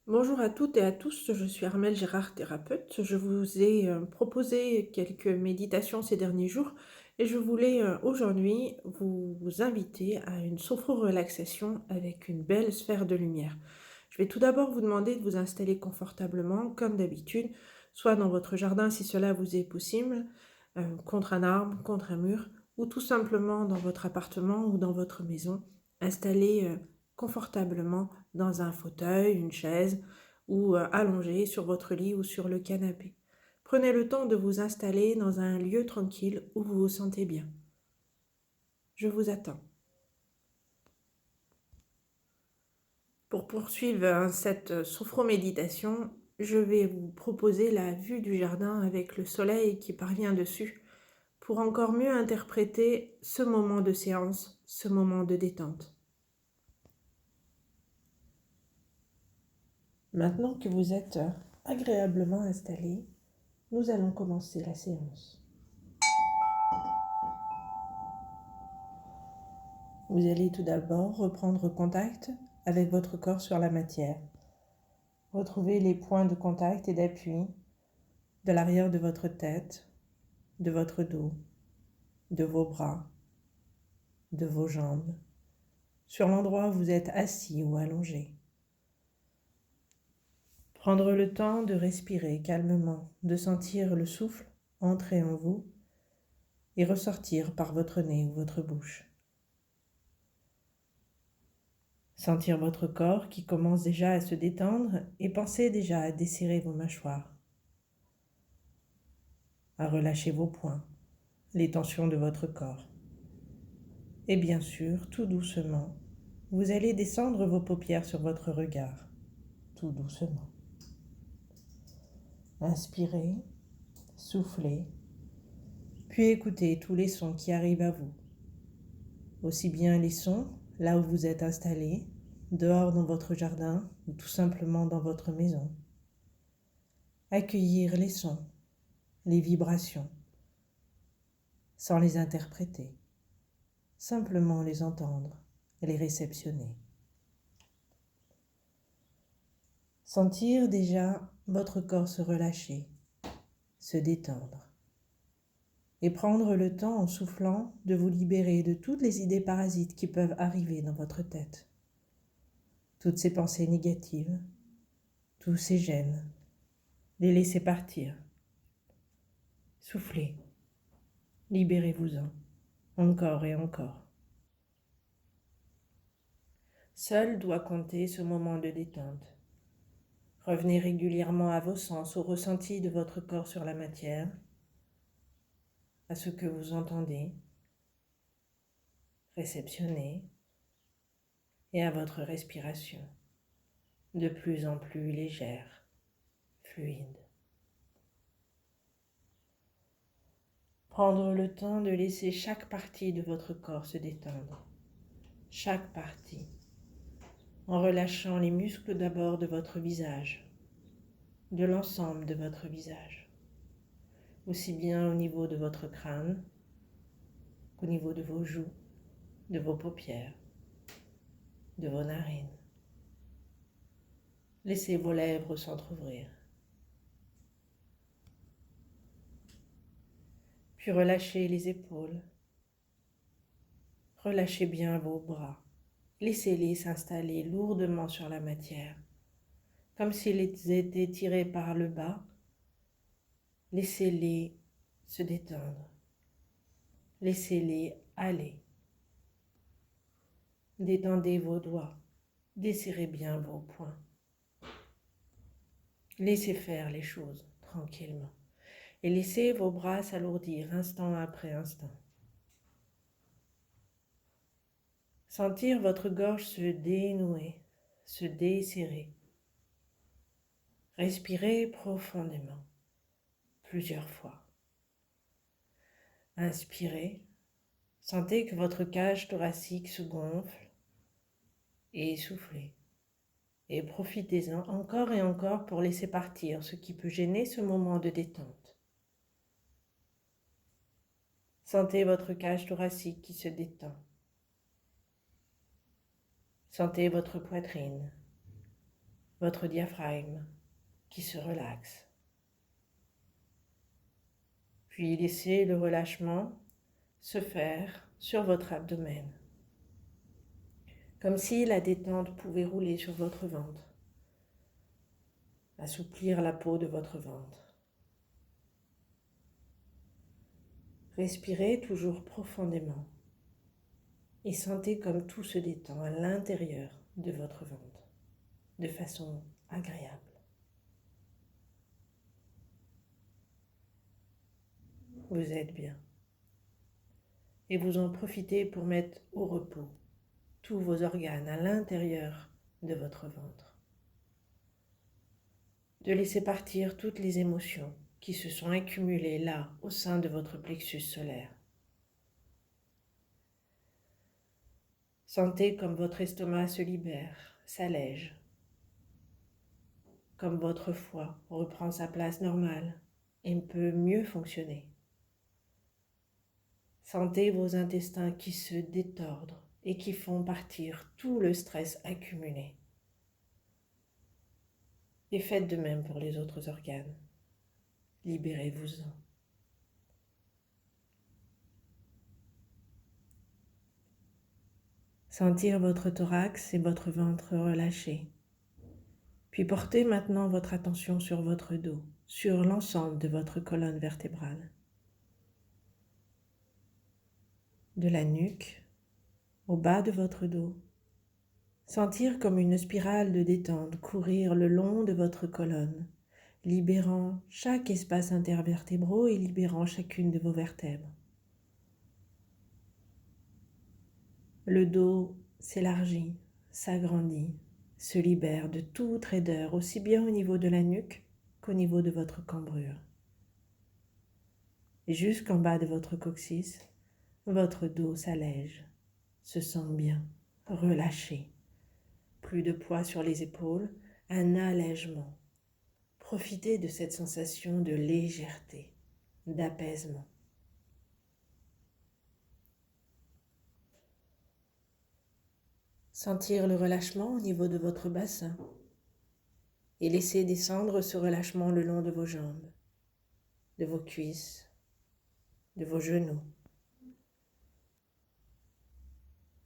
Bonjour à toutes et à tous, je suis Armelle Gérard, thérapeute. Je vous ai proposé quelques méditations ces derniers jours et je voulais aujourd'hui vous inviter à une sophro-relaxation avec une belle sphère de lumière. Je vais tout d'abord vous demander de vous installer confortablement, comme d'habitude, soit dans votre jardin si cela vous est possible, contre un arbre, contre un mur, ou tout simplement dans votre appartement ou dans votre maison, installé confortablement dans un fauteuil, une chaise ou allongé sur votre lit ou sur le canapé. Prenez le temps de vous installer dans un lieu tranquille où vous vous sentez bien. Je vous attends. Pour poursuivre cette sophroméditation, je vais vous proposer la vue du jardin avec le soleil qui parvient dessus pour encore mieux interpréter ce moment de séance, ce moment de détente. Maintenant que vous êtes agréablement installé, nous allons commencer la séance. Vous allez tout d'abord reprendre contact avec votre corps sur la matière. Retrouvez les points de contact et d'appui de l'arrière de votre tête, de votre dos, de vos bras, de vos jambes, sur l'endroit où vous êtes assis ou allongé. Prendre le temps de respirer calmement, de sentir le souffle entrer en vous et ressortir par votre nez ou votre bouche. Sentir votre corps qui commence déjà à se détendre et pensez déjà à desserrer vos mâchoires, à relâcher vos poings, les tensions de votre corps. Et bien sûr, tout doucement, vous allez descendre vos paupières sur votre regard, tout doucement. Inspirez, soufflez, puis écoutez tous les sons qui arrivent à vous. Aussi bien les sons là où vous êtes installé, dehors dans votre jardin ou tout simplement dans votre maison. Accueillir les sons, les vibrations, sans les interpréter, simplement les entendre et les réceptionner. Sentir déjà votre corps se relâcher, se détendre et prendre le temps en soufflant de vous libérer de toutes les idées parasites qui peuvent arriver dans votre tête. Toutes ces pensées négatives, tous ces gènes, les laisser partir. Soufflez, libérez-vous-en, encore et encore. Seul doit compter ce moment de détente. Revenez régulièrement à vos sens, au ressenti de votre corps sur la matière, à ce que vous entendez, réceptionnez, et à votre respiration, de plus en plus légère, fluide. Prendre le temps de laisser chaque partie de votre corps se détendre, chaque partie, en relâchant les muscles d'abord de votre visage, de l'ensemble de votre visage, aussi bien au niveau de votre crâne qu'au niveau de vos joues, de vos paupières, de vos narines. Laissez vos lèvres s'entr'ouvrir. Puis relâchez les épaules. Relâchez bien vos bras. Laissez-les s'installer lourdement sur la matière, comme s'ils étaient tirés par le bas. Laissez-les se détendre. Laissez-les aller. Détendez vos doigts. Desserrez bien vos poings. Laissez faire les choses tranquillement. Et laissez vos bras s'alourdir instant après instant. Sentir votre gorge se dénouer, se desserrer. Respirez profondément, plusieurs fois. Inspirez, sentez que votre cage thoracique se gonfle et soufflez. Et profitez-en encore et encore pour laisser partir ce qui peut gêner ce moment de détente. Sentez votre cage thoracique qui se détend. Sentez votre poitrine, votre diaphragme qui se relaxe. Puis laissez le relâchement se faire sur votre abdomen, comme si la détente pouvait rouler sur votre ventre, assouplir la peau de votre ventre. Respirez toujours profondément et sentez comme tout se détend à l'intérieur de votre ventre, de façon agréable. Vous êtes bien. Et vous en profitez pour mettre au repos tous vos organes à l'intérieur de votre ventre. De laisser partir toutes les émotions qui se sont accumulées là, au sein de votre plexus solaire. Sentez comme votre estomac se libère, s'allège, comme votre foie reprend sa place normale et peut mieux fonctionner. Sentez vos intestins qui se détordent et qui font partir tout le stress accumulé. Et faites de même pour les autres organes. Libérez-vous-en. Sentir votre thorax et votre ventre relâchés. Puis portez maintenant votre attention sur votre dos, sur l'ensemble de votre colonne vertébrale. De la nuque au bas de votre dos. Sentir comme une spirale de détente courir le long de votre colonne, libérant chaque espace intervertébraux et libérant chacune de vos vertèbres. Le dos s'élargit, s'agrandit, se libère de toute raideur, aussi bien au niveau de la nuque qu'au niveau de votre cambrure. Et jusqu'en bas de votre coccyx, votre dos s'allège, se sent bien, relâché. Plus de poids sur les épaules, un allègement. Profitez de cette sensation de légèreté, d'apaisement. Sentir le relâchement au niveau de votre bassin et laisser descendre ce relâchement le long de vos jambes, de vos cuisses, de vos genoux,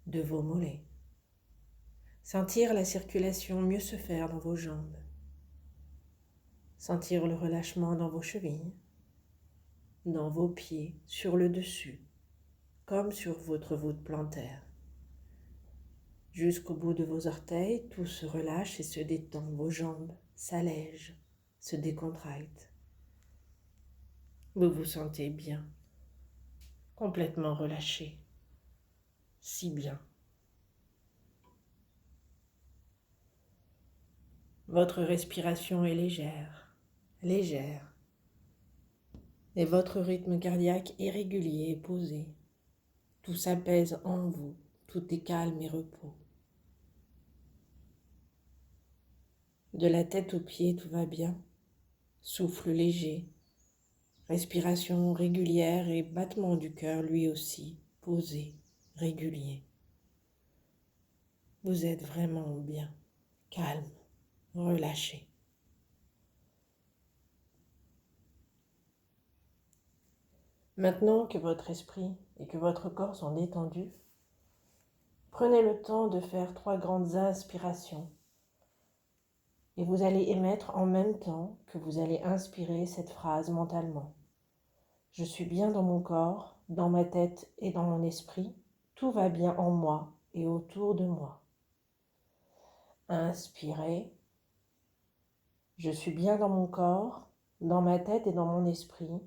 de vos mollets. Sentir la circulation mieux se faire dans vos jambes. Sentir le relâchement dans vos chevilles, dans vos pieds, sur le dessus, comme sur votre voûte plantaire. Jusqu'au bout de vos orteils, tout se relâche et se détend. Vos jambes s'allègent, se décontractent. Vous vous sentez bien, complètement relâché, si bien. Votre respiration est légère, légère. Et votre rythme cardiaque est régulier et posé. Tout s'apaise en vous, tout est calme et repos. De la tête aux pieds, tout va bien. Souffle léger, respiration régulière et battement du cœur lui aussi, posé, régulier. Vous êtes vraiment bien, calme, relâché. Maintenant que votre esprit et que votre corps sont détendus, prenez le temps de faire 3 grandes inspirations. Et vous allez émettre en même temps que vous allez inspirer cette phrase mentalement. Je suis bien dans mon corps, dans ma tête et dans mon esprit. Tout va bien en moi et autour de moi. Inspirez. Je suis bien dans mon corps, dans ma tête et dans mon esprit.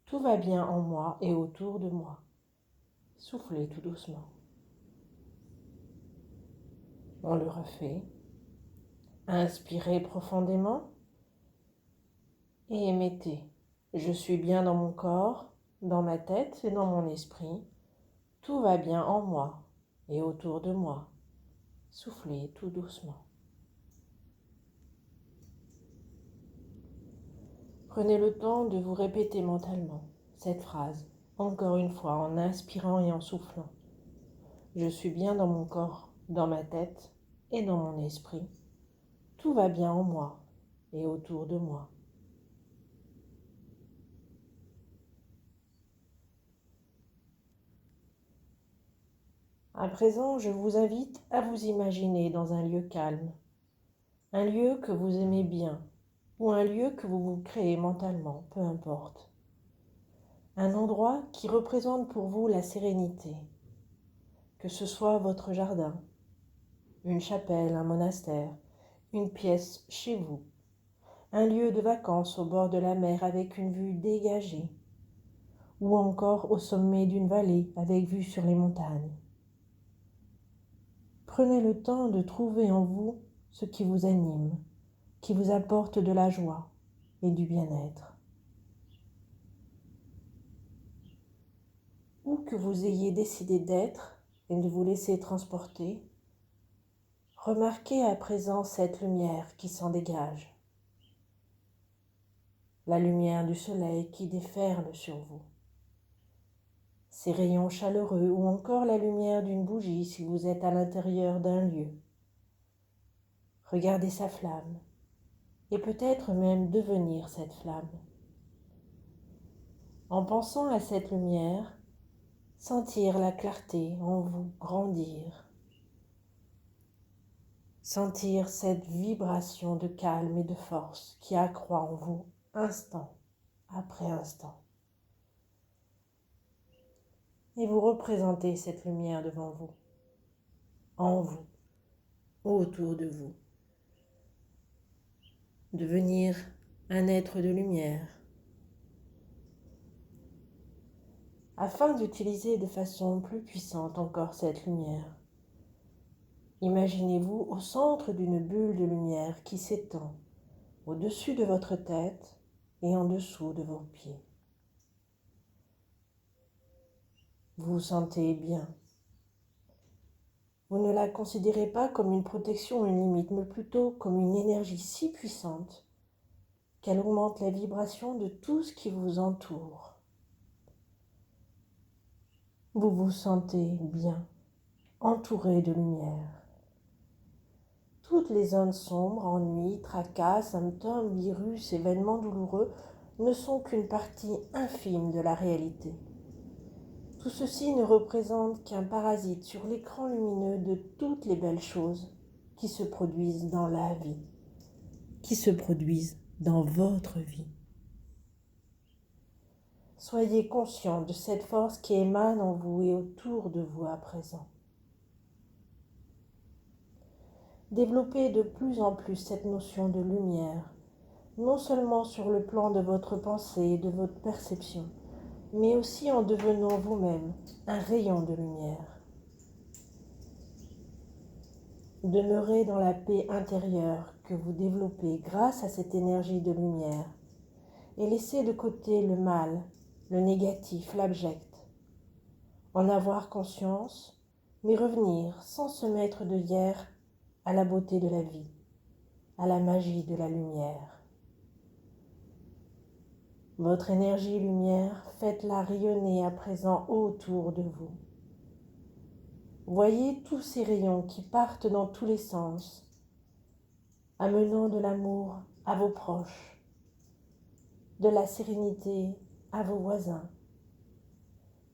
Tout va bien en moi et autour de moi. Soufflez tout doucement. On le refait. Inspirez profondément et émettez. Je suis bien dans mon corps, dans ma tête et dans mon esprit. Tout va bien en moi et autour de moi. Soufflez tout doucement. Prenez le temps de vous répéter mentalement cette phrase, encore une fois, en inspirant et en soufflant. Je suis bien dans mon corps, dans ma tête et dans mon esprit. tout va bien en moi et autour de moi. À présent, je vous invite à vous imaginer dans un lieu calme, un lieu que vous aimez bien ou un lieu que vous vous créez mentalement, peu importe. Un endroit qui représente pour vous la sérénité, que ce soit votre jardin, une chapelle, un monastère, une pièce chez vous, un lieu de vacances au bord de la mer avec une vue dégagée, ou encore au sommet d'une vallée avec vue sur les montagnes. Prenez le temps de trouver en vous ce qui vous anime, qui vous apporte de la joie et du bien-être. Où que vous ayez décidé d'être et de vous laisser transporter, remarquez à présent cette lumière qui s'en dégage, la lumière du soleil qui déferle sur vous, ces rayons chaleureux ou encore la lumière d'une bougie si vous êtes à l'intérieur d'un lieu. Regardez sa flamme et peut-être même devenir cette flamme. En pensant à cette lumière, sentir la clarté en vous grandir. Sentir cette vibration de calme et de force qui accroît en vous instant après instant. Et vous représentez cette lumière devant vous, en vous, autour de vous. Devenir un être de lumière. Afin d'utiliser de façon plus puissante encore cette lumière, imaginez-vous au centre d'une bulle de lumière qui s'étend au-dessus de votre tête et en dessous de vos pieds. Vous vous sentez bien. Vous ne la considérez pas comme une protection ou une limite, mais plutôt comme une énergie si puissante qu'elle augmente la vibration de tout ce qui vous entoure. Vous vous sentez bien, entouré de lumière. Toutes les zones sombres, ennuis, tracas, symptômes, virus, événements douloureux ne sont qu'une partie infime de la réalité. Tout ceci ne représente qu'un parasite sur l'écran lumineux de toutes les belles choses qui se produisent dans la vie, qui se produisent dans votre vie. Soyez conscient de cette force qui émane en vous et autour de vous à présent. Développez de plus en plus cette notion de lumière, non seulement sur le plan de votre pensée et de votre perception, mais aussi en devenant vous-même un rayon de lumière. Demeurez dans la paix intérieure que vous développez grâce à cette énergie de lumière et laissez de côté le mal, le négatif, l'abject. En avoir conscience, mais revenir sans se mettre de hier à la beauté de la vie, à la magie de la lumière. Votre énergie lumière, faites-la rayonner à présent autour de vous. Voyez tous ces rayons qui partent dans tous les sens, amenant de l'amour à vos proches, de la sérénité à vos voisins,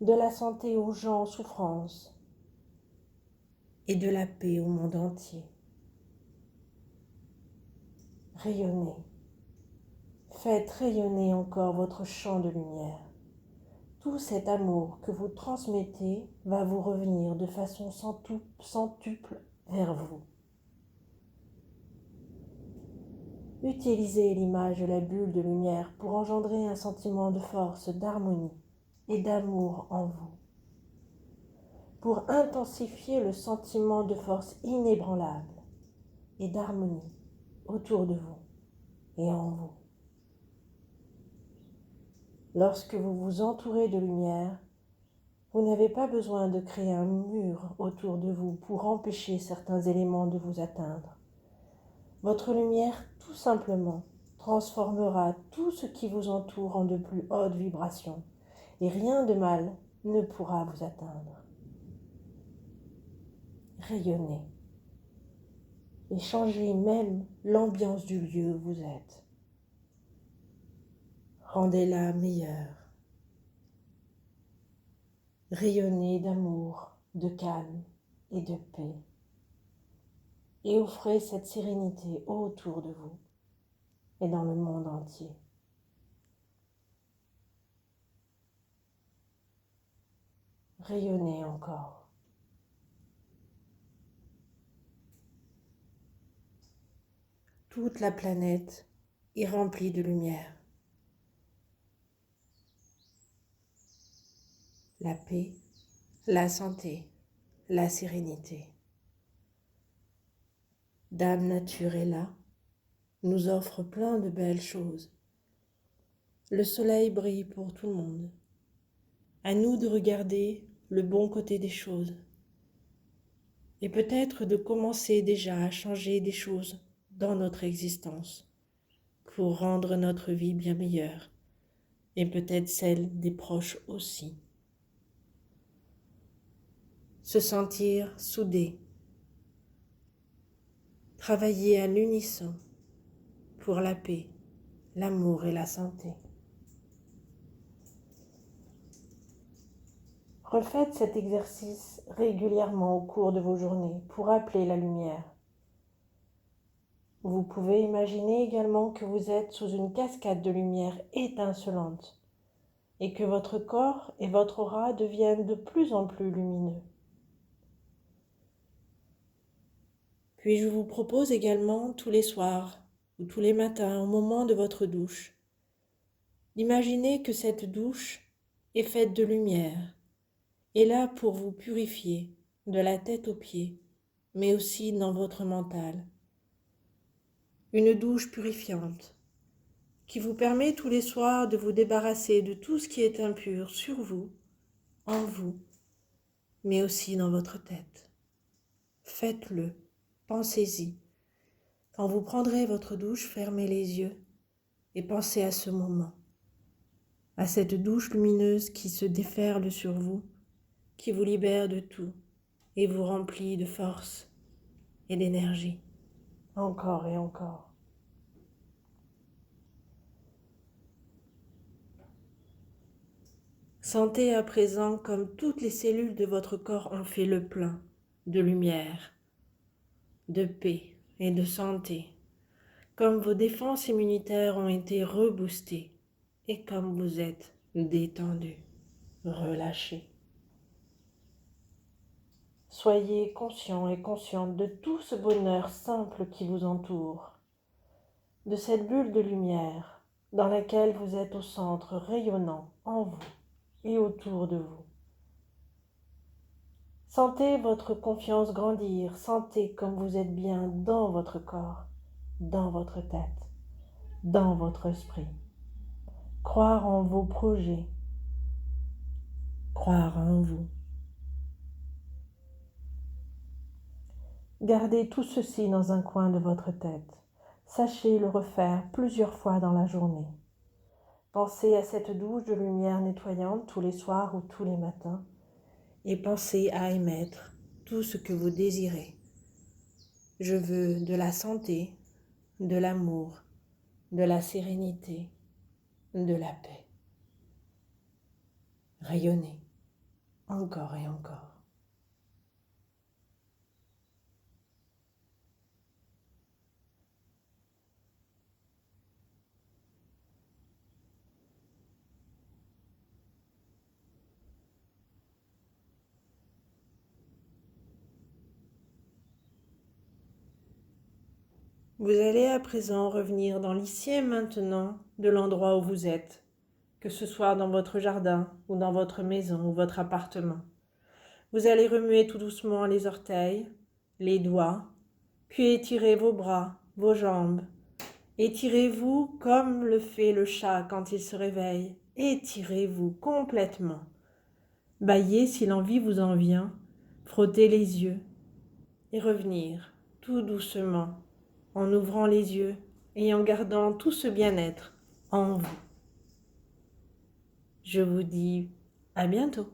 de la santé aux gens en souffrance et de la paix au monde entier. Rayonnez. Faites rayonner encore votre champ de lumière. Tout cet amour que vous transmettez va vous revenir de façon centuple vers vous. Utilisez l'image de la bulle de lumière pour engendrer un sentiment de force, d'harmonie et d'amour en vous. Pour intensifier le sentiment de force inébranlable et d'harmonie autour de vous et en vous. Lorsque vous vous entourez de lumière, vous n'avez pas besoin de créer un mur autour de vous pour empêcher certains éléments de vous atteindre. Votre lumière, tout simplement, transformera tout ce qui vous entoure en de plus hautes vibrations et rien de mal ne pourra vous atteindre. Rayonnez. et changez même l'ambiance du lieu où vous êtes. Rendez-la meilleure. Rayonnez d'amour, de calme et de paix. Et offrez cette sérénité autour de vous et dans le monde entier. Rayonnez encore. Toute la planète est remplie de lumière. La paix, la santé, la sérénité. Dame Nature est là, nous offre plein de belles choses. Le soleil brille pour tout le monde. À nous de regarder le bon côté des choses. Et peut-être de commencer déjà à changer des choses dans notre existence pour rendre notre vie bien meilleure et peut-être celle des proches aussi. Se sentir soudé, travailler à l'unisson pour la paix, l'amour et la santé. Refaites cet exercice régulièrement au cours de vos journées pour appeler la lumière. Vous pouvez imaginer également que vous êtes sous une cascade de lumière étincelante et que votre corps et votre aura deviennent de plus en plus lumineux. Puis je vous propose également tous les soirs ou tous les matins au moment de votre douche, d'imaginer que cette douche est faite de lumière, est là pour vous purifier de la tête aux pieds, mais aussi dans votre mental. Une douche purifiante qui vous permet tous les soirs de vous débarrasser de tout ce qui est impur sur vous, en vous, mais aussi dans votre tête. Faites-le, pensez-y. Quand vous prendrez votre douche, fermez les yeux et pensez à ce moment, à cette douche lumineuse qui se déferle sur vous, qui vous libère de tout et vous remplit de force et d'énergie, encore et encore. Sentez à présent comme toutes les cellules de votre corps ont fait le plein de lumière, de paix et de santé, comme vos défenses immunitaires ont été reboostées et comme vous êtes détendu, relâché. Soyez conscient et consciente de tout ce bonheur simple qui vous entoure, de cette bulle de lumière dans laquelle vous êtes au centre rayonnant en vous et autour de vous. Sentez votre confiance grandir, sentez comme vous êtes bien dans votre corps, dans votre tête, dans votre esprit. Croire en vos projets, croire en vous. Gardez tout ceci dans un coin de votre tête. Sachez le refaire plusieurs fois dans la journée. Pensez à cette douche de lumière nettoyante tous les soirs ou tous les matins et pensez à émettre tout ce que vous désirez. Je veux de la santé, de l'amour, de la sérénité, de la paix. Rayonnez encore et encore. Vous allez à présent revenir dans l'ici et maintenant de l'endroit où vous êtes, que ce soit dans votre jardin ou dans votre maison ou votre appartement. Vous allez remuer tout doucement les orteils, les doigts, puis étirez vos bras, vos jambes. Étirez-vous comme le fait le chat quand il se réveille. Étirez-vous complètement. Bâillez si l'envie vous en vient, frottez les yeux et revenir tout doucement en ouvrant les yeux et en gardant tout ce bien-être en vous. Je vous dis à bientôt.